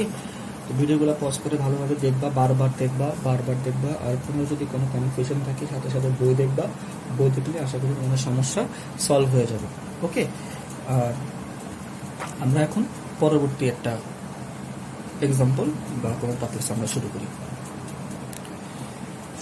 ওকে, তো ভিডিওগুলো পজ করে ভালোভাবে দেখবা, বারবার দেখবা। আর কোনো যদি কোনো কনফিউশন থাকে সাথে সাথে বই দেখবা, বই দেখলে আশা করি তোমাদের সমস্যা সলভ হয়ে যাবে। ওকে, আর আমরা এখন পরবর্তী একটা এক্সাম্পল বা কোনো টপিকস আমরা শুরু করি।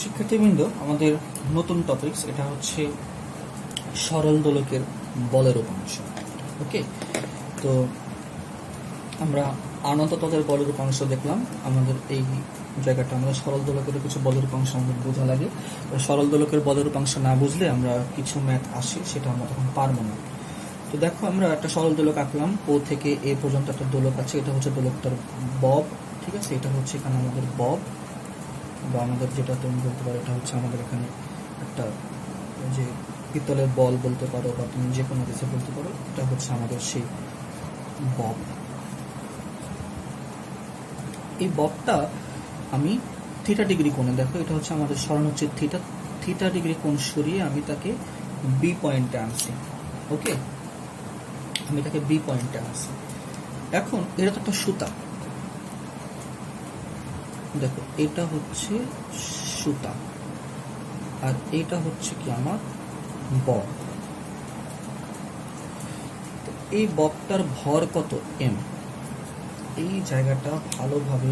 শিক্ষার্থীবৃন্দ, আমাদের নতুন টপিকস এটা হচ্ছে সরল দোলকের বলের উপাংশ। ওকে, তো আমরা আনত তদের বলের উপাংশ দেখলাম। আমাদের এই জায়গাটা আমাদের সরল দোলকের কিছু বলের উপাংশ আমাদের বোঝা লাগে। সরল দোলকের বলের উপাংশ না বুঝলে আমরা কিছু ম্যাথ আসে সেটা আমরা তখন পারবো না। তো দেখো, আমরা একটা সরল দোলক আঁকলাম, ও থেকে এ পর্যন্ত একটা দোলক আছে, এটা হচ্ছে দোলকটার বব। ঠিক আছে, এটা হচ্ছে এখানে আমাদের বব, বা আমাদের যেটা তুমি বলতে পারো এটা হচ্ছে আমাদের এখানে একটা যে পিতলের বল বলতে পারো, বা তুমি যে কোনো কিছু বলতে পারো, এটা হচ্ছে আমাদের সেই বব। এই ববটা আমি থিটা ডিগ্রি কোণে, দেখো এটা হচ্ছে আমাদের সরণ হচ্ছে থিটা ডিগ্রি কোণ সরিয়ে আমি তাকে বি পয়েন্টে আনছি। ওকে, আমি তাকে বি পয়েন্টে আনছি। এখন এটা তো একটা সুতা, দেখো এটা হচ্ছে সুতা, আর এটা হচ্ছে কি আমার বব। এই ববটার ভর কত? এম। এই জায়গাটা ভালোভাবে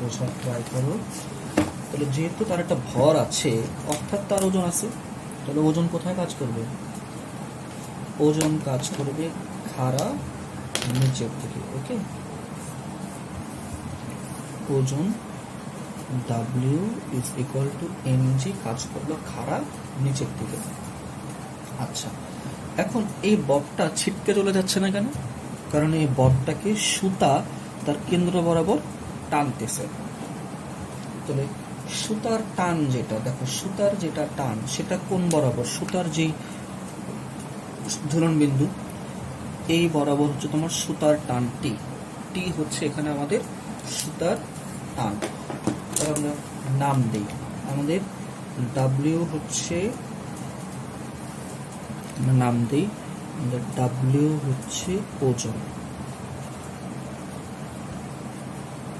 বোঝার ট্রাই করো। তাহলে যেহেতু তার একটা ভর আছে, অর্থাৎ তার ওজন আছে, তাহলে ওজন কোথায় কাজ করবে? ওজন কাজ করবে খাড়া নিচের দিকে। ওকে, ওজন W is equal to mg কাজ করলো খাড়া নিচের দিকে। আচ্ছা, এখন এই ববটা ছিটকে চলে যাচ্ছে না কেন? কারণ এই ববটাকে সুতা তার কেন্দ্র বরাবর টানতেছে। তাহলে সুতার টান যেটা, দেখো সুতার যেটা টান সেটা কোন বরাবর? সুতার যেই ঝুলন বিন্দু এই বরাবর হচ্ছে তোমার সুতার টান টি। টি হচ্ছে এখানে আমাদের সুতার টান। আমরা নাম দিই, আমাদের W হচ্ছে, নাম দিই আমাদের W হচ্ছে ওজন,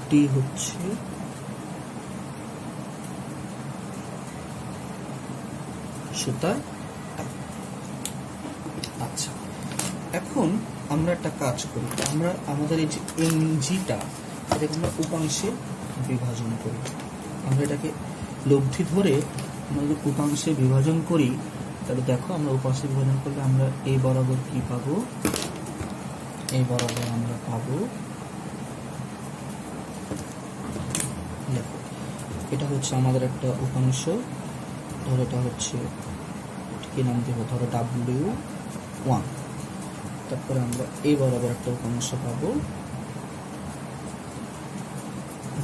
টি হচ্ছে সুতার টান। আচ্ছা, এখন আমরা একটা কাজ করি, আমরা আমাদের এই যে mgটা এটাকে আমরা উপাংশে বিভাজন করি। আমরা এটাকে লব্ধি ধরে আমাদের উপাংশে বিভাজন করি। তাহলে দেখো, আমরা উপাংশে বিভাজন করলে আমরা এই বরাবর কি পাবো? এই বরাবর আমরা পাবো, দেখো এটা হচ্ছে আমাদের একটা উপাংশ, ধরো এটা হচ্ছে কি নাম দেবো, ধরো W1। তারপরে আমরা এই বরাবর একটা উপাংশ পাবো,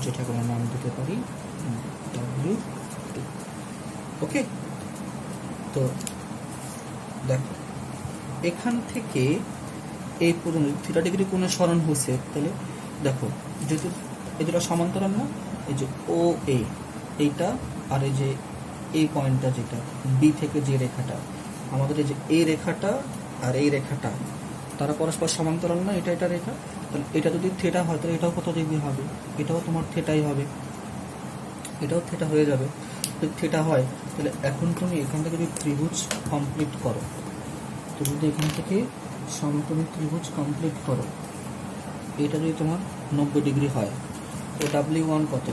যেটাকে আমরা নাম দিতে পারি W2। ওকে, তো দেখো এখান থেকে এই পর্যন্ত থিটা ডিগ্রি কোণে সরণ হয়েছে। তাহলে দেখো, যেহেতু এই দুটো সমান্তরাল না, এই যে ও এ এইটা, আর এই যে এই পয়েন্টটা যেটা বি থেকে যে রেখাটা, আমাদের এই যে এই রেখাটা আর এই রেখাটা তারা পরস্পর সমান্তরাল না, এটা এটা রেখা। তাহলে এটা যদি থিটা হয় তাহলে এটাও কত ডিগ্রি হবে? এটাও তোমার থিটাই হবে, এটাও থিটা হয়ে যাবে। যদি থিটা হয় তাহলে এখন তুমি এখান থেকে যদি ত্রিভুজ কমপ্লিট করো, তো যদি এখান থেকে সমকোণী ত্রিভুজ কমপ্লিট করো, এটা যদি তোমার 90 ডিগ্রি হয়, তো W1 কত?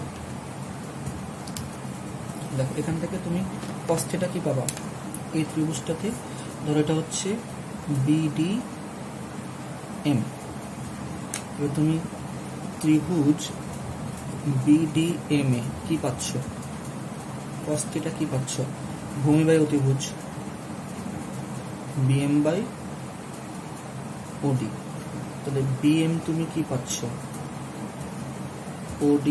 দেখো এখান থেকে তুমি cos থিটা কি পাবা? এই ত্রিভুজটাতে ধরো এটা হচ্ছে BDM, এবার তুমি ত্রিভুজ BDM এ কি পাচ্ছ? cos থিটা কি পাচ্ছ? ভূমি বাই অতিভুজ BM বাই OD। তাহলে BM তুমি কি পাচ্ছ? OD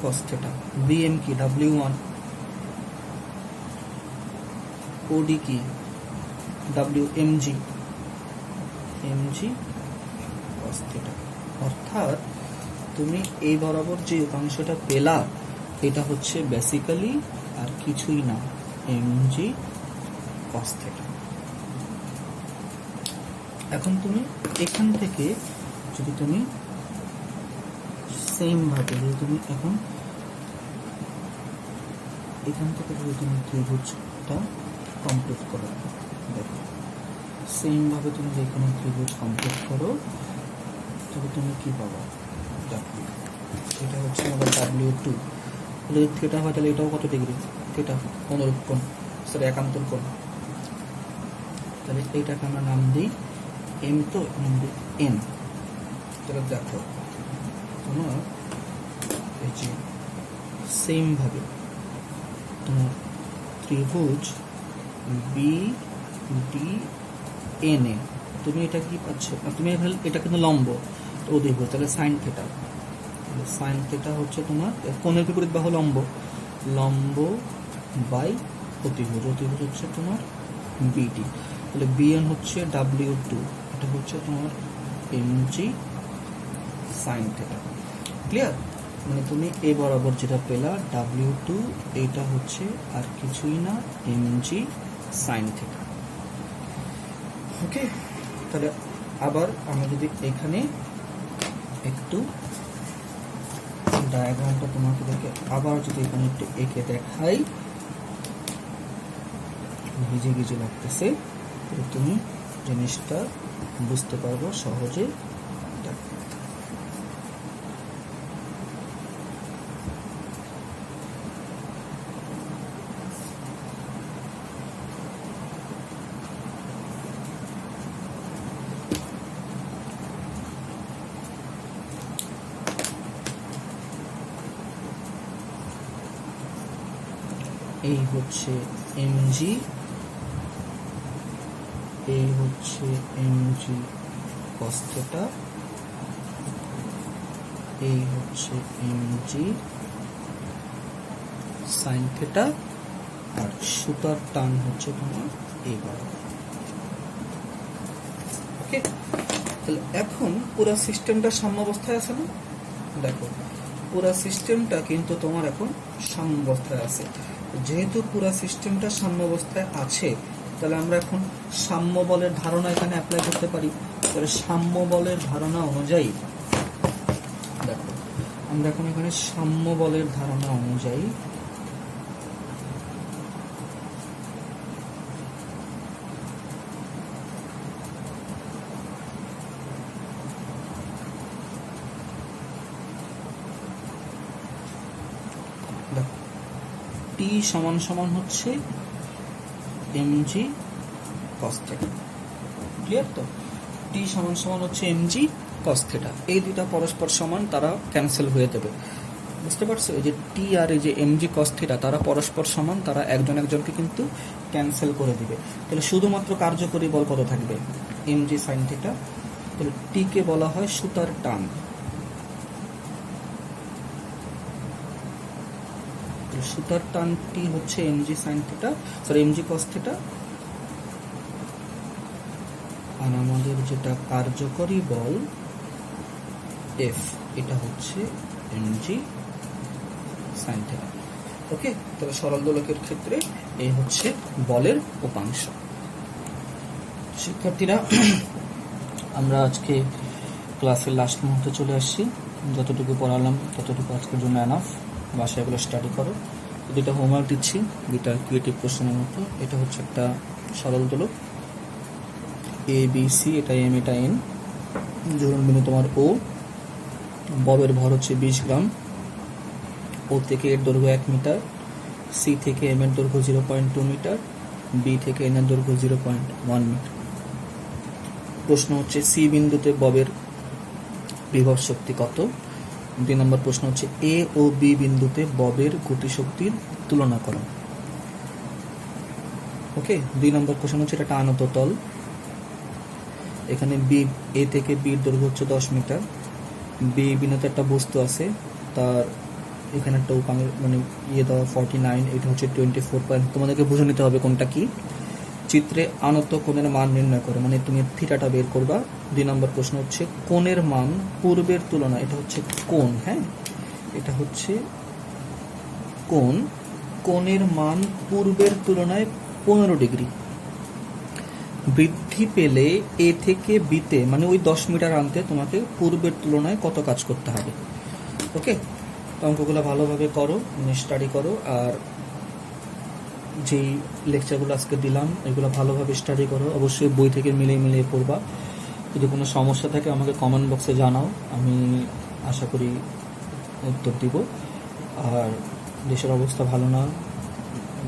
cos theta. BM কি? W1। OD কি? WMG, mg cos theta. অর্থাৎ তুমি এই বরাবর যে উপাংশটা পেলা, এটা হচ্ছে বেসিক্যালি আর কিছুই না, mg cos থিটা। এখন তুমি এখান থেকে যদি তুমি সেম ভাবে যদি তুমি এখন এখান থেকে যদি তুমি ত্রিভুজটা কমপ্লিট করো, দেখো সেম ভাবে তুমি যেখানে ত্রিভুজ কমপ্লিট করো তবে তুমি কি পাবা, দেখো এটা হচ্ছে আমাদের W2, যদি থিটা হয় তাহলে এটাও কত ডিগ্রি, থিটা অনুরূপ কোণ, সরি একান্তর কোণ, তাহলে এইটাকে আমরা নাম দিই এম, তো নাম দিই এম। তাহলে দেখো তোমার এই যে সেম ভাবে তোমার ত্রিভুজ বি ডি এন এ তুমি এটা কি পাচ্ছ, তুমি এটা কিন্তু লম্ব অধিভুজ, তাহলে সাইন থিটা, সাইন থিটা হচ্ছে তোমার কোণের বিপরীত বাহু লম্ব, লম্ব বাই অতিভুজ, অতিভুজ হচ্ছে তোমার বিডি, তাহলে বিএন হচ্ছে W2, এটা হচ্ছে তোমার এমজি সাইন থিটা। ক্লিয়ার? মানে তুমি এ বরাবর যেটা পেলা W2, এটা হচ্ছে আর কিছুই না এমজি সাইন থিটা। ওকে, তাহলে আবার আমরা যদি এখানে একটু ডায়াগ্রামটা তোমাকে দেখে আবার যদি এখানে একটু এঁকে দেখাই, ভিজে ভিজে লাগতেছে, তাহলে তুমি জিনিসটা বুঝতে পারবো সহজে। এই হচ্ছে এমজি, এই হচ্ছে এমজি কস থিটা, এই হচ্ছে এমজি সাইন থিটা, আর সুতার টান হচ্ছে তোমার এই বরাবর। ওকে, তাহলে এখন পুরো সিস্টেমটা সাম্যাবস্থায় আছে না? দেখো পুরো সিস্টেমটা কিন্তু তোমার এখন সাম্যাবস্থায় আছে। যেহেতু পুরো সিস্টেমটা সাম্যাবস্থায় আছে, তাহলে আমরা এখন সাম্য বলের ধারণা এখানে অ্যাপ্লাই করতে পারি। তাহলে সাম্য বলের ধারণা অনুযায়ী দেখো আমরা এখন এখানে সাম্য বলের ধারণা অনুযায়ী দেখো টি সমান সমান হচ্ছে এমজি কস থিটা। ক্লিয়ার? তো টি সমান সমান হচ্ছে এমজি কস থিটা, এই দুটা পরস্পর সমান, তারা ক্যান্সেল হয়ে যাবে। বুঝতে পারছো? এই যে টি আর এই যে এমজি কস থিটা তারা পরস্পর সমান, তারা একজন একজনকে কিন্তু ক্যান্সেল করে দিবে। তাহলে শুধুমাত্র কার্যকরী বল কত থাকবে? MG sine theta. তাহলে টি কে বলা হয় সুতার টান, সুতার টানটি হচ্ছে MG sine theta, sorry MG cos theta. আর আমাদের যেটা কার্যকরী বল এফ, এটা হচ্ছে এমজি সাইন থিটা। ওকে, তাহলে সরল দোলকের ক্ষেত্রে এই হচ্ছে বলের উপাংশ। শিক্ষার্থীরা, আমরা আজকে ক্লাসের লাস্ট মুহূর্তে চলে আসছি। যতটুকু পড়ালাম ততটুকু আজকের জন্য এনাফ। বাসায় এগুলো স্টাডি করো। দুটা হোমওয়ার্ক দিচ্ছি, দুটা ক্রিয়েটিভ কোশ্চেনের মতো। এটা হচ্ছে একটা সরল দোলক এ বি সি, এটা এম এটা এন। ধরুন বিন্দু তোমার ও, ববের ভর হচ্ছে 20 গ্রাম, ও থেকে এর দৈর্ঘ্য 1 মিটার, সি থেকে এম এর দৈর্ঘ্য 0.2 মিটার, বি থেকে এন এর দৈর্ঘ্য 0.1 মিটার। প্রশ্ন হচ্ছে সি বিন্দুতে ববের বিভব শক্তি কত। 2 নম্বর প্রশ্ন হচ্ছে এ ও বি বিন্দুতে ববের গতিশক্তির তুলনা করো। ওকে, 2 নম্বর কোশ্চেন হচ্ছে এটা আনত তল। এখানে বি, এ থেকে বির দৈর্ঘ্য হচ্ছে 10 মিটার। বি বিন্দুতে একটা বস্তু আছে, তার এখানে একটা উপাংশ মানে ইয়ে দেওয়া 49, এটা হচ্ছে 24. তোমাদেরকে বুঝে নিতে হবে কোনটা কি। চিত্রে আনত কোণের মান নির্ণয় করো, মানে তুমি থিটাটা বের করবা। 2 নম্বর প্রশ্ন হচ্ছে কোণের মান পূর্বের তুলনায়, এটা হচ্ছে কোণ, হ্যাঁ এটা হচ্ছে কোণ, কোণের মান পূর্বের তুলনায় 15 ডিগ্রি বৃদ্ধি পেলে এ থেকে বিতে, মানে ওই 10 মিটার আনতে তোমাকে পূর্বের তুলনায় কত কাজ করতে হবে। ওকে, তো অঙ্কগুলো ভালোভাবে করো, স্টাডি করো, আর যেই লেকচারগুলো আজকে দিলাম এগুলো ভালোভাবে স্টাডি করো, অবশ্যই বই থেকে মিলিয়ে পড়বা। যদি কোনো সমস্যা থাকে আমাকে কমেন্ট বক্সে জানাও, আমি আশা করি উত্তর দিব। আর দেশের অবস্থা ভালো না,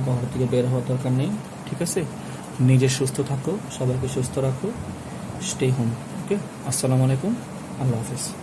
ঘর থেকে বের হওয়ার দরকার নেই, ঠিক আছে? নিজে সুস্থ থাকো, সবাইকে সুস্থ রাখো, স্টে হোম। ওকে, আসসালামু আলাইকুম, আল্লাহ হাফিজ।